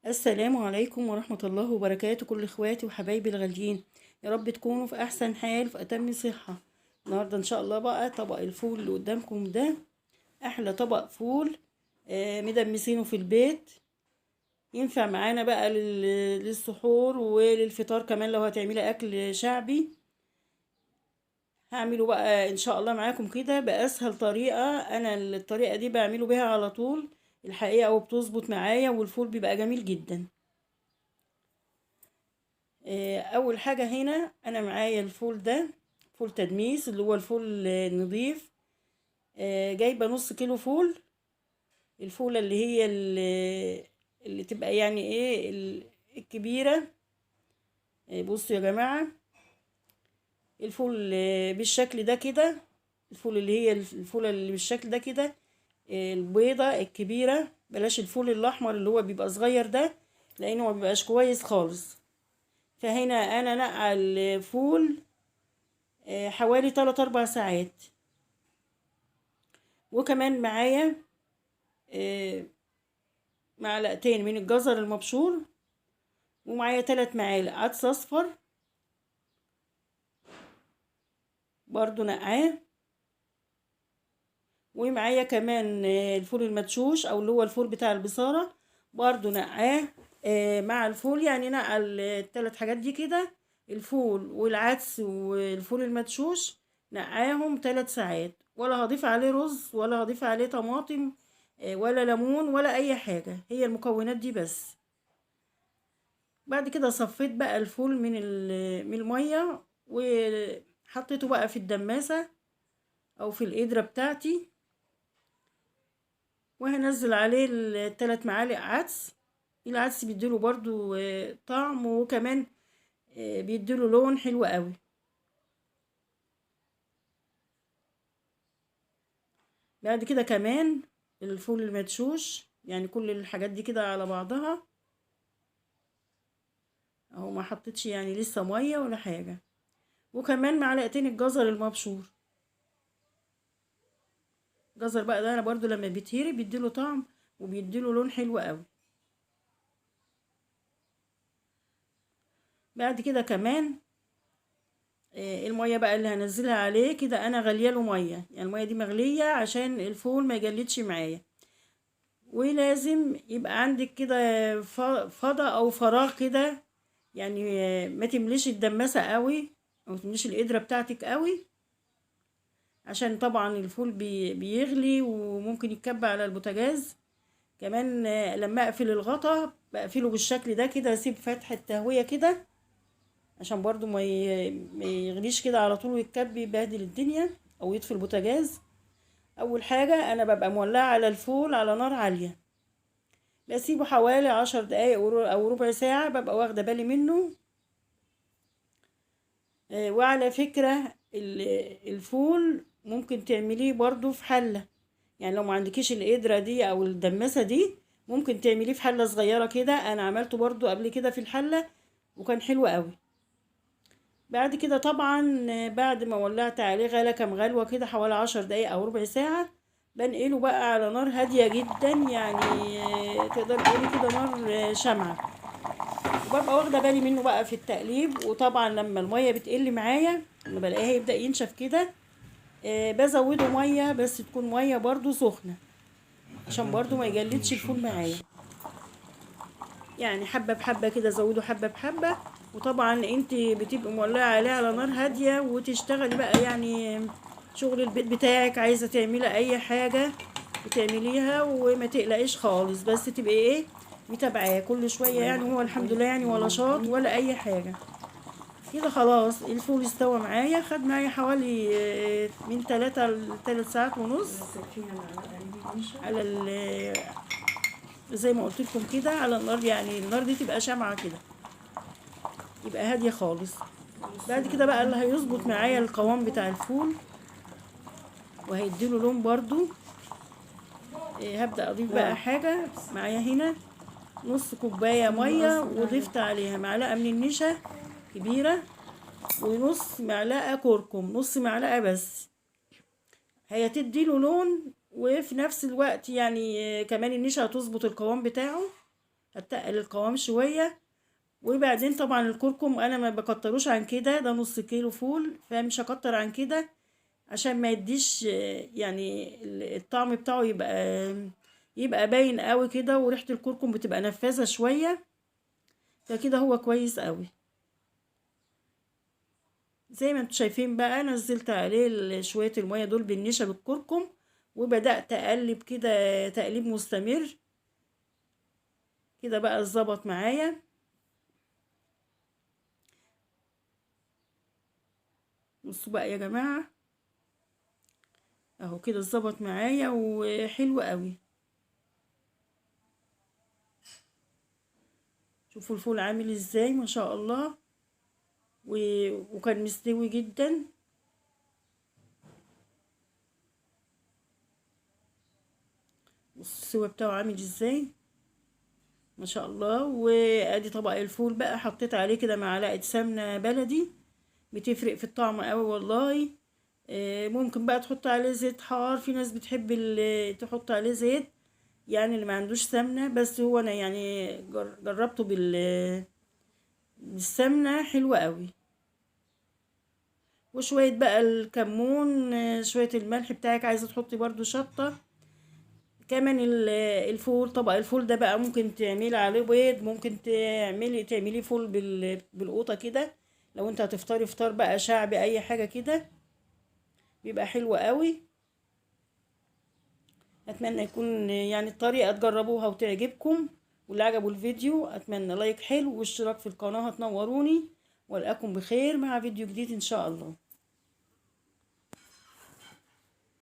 السلام عليكم ورحمة الله وبركاته، كل اخواتي وحبايبي الغاليين. يا رب تكونوا في احسن حال في اتم صحة. النهاردة ان شاء الله بقى طبق الفول اللي قدامكم ده احلى طبق فول. مدمسينه في البيت. ينفع معانا بقى للسحور وللفطار كمان لو هتعملي اكل شعبي. هعمله بقى ان شاء الله معاكم كده باسهل طريقة. انا الطريقة دي بعمله بيها على طول الحقيقة وبتظبط معايا والفول بيبقى جميل جدا. اول حاجة هنا انا معايا الفول ده فول تدميس اللي هو الفول النظيف. جايبة نص كيلو فول. الفولة اللي هي اللي تبقى يعني ايه الكبيرة. بصوا يا جماعة، الفول بالشكل ده كده. الفول اللي هي الفولة اللي بالشكل ده كده، البيضة الكبيرة. بلاش الفول الاحمر اللي هو بيبقى صغير ده لانه ما بيبقاش كويس خالص. فهنا انا نقع الفول حوالي 3 4 ساعات. وكمان معايا آه، معلقتين من الجزر المبشور، ومعايا 3 معالق عدس اصفر برضو نقعاه. ومعايا كمان الفول المدشوش او اللي هو الفول بتاع البصارة برضو نقعاه. مع الفول يعني نقع ال3 حاجات دي كده، الفول والعدس والفول المدشوش. نقعاهم 3 ساعات، ولا هضيف عليه رز ولا هضيف عليه طماطم ولا ليمون ولا اي حاجة، هي المكونات دي بس. بعد كده صفيت بقى الفول من المية وحطيته بقى في الدماسة او في القدرة بتاعتي، وهنزل عليه ال3 معالق عدس. العدس بيديله برضو طعم، وكمان بيديله لون حلو قوي. بعد كده كمان الفول المدشوش، يعني كل الحاجات دي كده على بعضها اهو، ما حطيتش يعني لسه ميه ولا حاجه. وكمان معلقتين الجزر المبشور. الجزر بقى ده انا برضو لما بيتهري بيديله طعم وبيديله لون حلو قوي. بعد كده كمان الميه بقى اللي هنزلها عليه كده انا غاليه له ميه، يعني الميه دي مغليه عشان الفول ما يجلدش معايا. ولازم يبقى عندك كده فضا او فراغ كده، يعني ما تمليش الدماسه قوي او تمليش القدره بتاعتك قوي، عشان طبعا الفول بيغلي وممكن يتكب على البوتاجاز. كمان لما اقفل الغطا بقفله بالشكل ده كده، اسيب فتحة تهوية كده عشان برضو ما يغليش كده على طول ويتكب يبهدل الدنيا او يطفي البوتاجاز. اول حاجة انا ببقى مولعة على الفول على نار عالية، بسيبه حوالي 10 دقايق او ربع ساعة، ببقى واخدة بالي منه. وعلى فكرة الفول ممكن تعمليه برضو في حلة، يعني لو ما عندكيش القدرة دي او الدماسة دي ممكن تعمليه في حلة صغيرة كده. انا عملته برضو قبل كده في الحلة وكان حلو قوي. بعد كده طبعا بعد ما ولعت عليه غلى كام غلوة كده حوالي 10 دقايق او ربع ساعة، بنقله بقى على نار هادية جدا، يعني تقدر تقولي كده نار شمعة. وببقى واخدة بالي منه بقى في التقليب. وطبعا لما المية بتقل معايا لما بلاقيها يبدأ ينشف كده بزوده مية، بس تكون مية برضو سخنة عشان برضو ما يجلدش الفول معايا. يعني حبة بحبة كده زوده حبة بحبة. وطبعا انت بتبقي مولعة عليه على نار هادية وتشتغلي بقى، يعني شغل البيت بتاعك، عايزة تعملي اي حاجة بتعمليها وما تقلقيش خالص، بس تبقي ايه متابعاه كل شوية. يعني هو الحمد لله يعني ولا شاط ولا اي حاجة. كده خلاص الفول استوى معايا، خد معايا حوالي من 3 ل3 ساعات ونص على زي ما قلت لكم كده على النار، يعني النار دي تبقى شامعة كده، يبقى هادية خالص. بعد كده بقى اللي هيظبط معايا القوام بتاع الفول وهيديله لون برضو، هبدأ اضيف بقى حاجة معايا هنا. نص كوباية مية وضفت عليها معلقة من النشا كبيرة، ونص معلقة كركم، نص معلقة بس. هي تديله لون وفي نفس الوقت يعني كمان النشا هتظبط القوام بتاعه هتقل القوام شويه. وبعدين طبعا الكركم انا ما بكتروش عن كده، ده نص كيلو فول فمش هكتر عن كده عشان ما يديش يعني الطعم بتاعه يبقى باين قوي كده، وريحة الكركم بتبقى نفاذة شوية، فكده هو كويس قوي. زي ما انتوا شايفين بقى نزلت عليه شوية المية دول بالنشا بالكركم، وبدأت اقلب كده تقليب مستمر كده بقى اتظبط معايا. بصوا بقى يا جماعة اهو كده اتظبط معايا وحلو قوي. شوفوا الفول عامل ازاي ما شاء الله، وكان مستوي جدا. بصوا السوا بتاعه عامل ازاي ما شاء الله. وادي طبق الفول بقى، حطيت عليه كده معلقه سمنه بلدي، بتفرق في الطعم قوي والله. ممكن بقى تحط عليه زيت حار، في ناس بتحب تحط عليه زيت، يعني اللي ما عندوش سمنه. بس هو انا يعني جربته بالسمنه حلوه قوي. وشويه بقى الكمون، شويه الملح بتاعك، عايزه تحطي برضو شطه كمان. الفول، طبق الفول ده بقى ممكن تعملي عليه بيض، ممكن تعملي فول بالقوطة كده، لو انت هتفطري فطار بقى شعبي اي حاجة كده بيبقى حلو قوي. اتمنى يكون يعني الطريقة تجربوها وتعجبكم، واللي عجبوا الفيديو اتمنى لايك حلو واشتراك في القناة، هتنوروني. والقاكم بخير مع فيديو جديد ان شاء الله.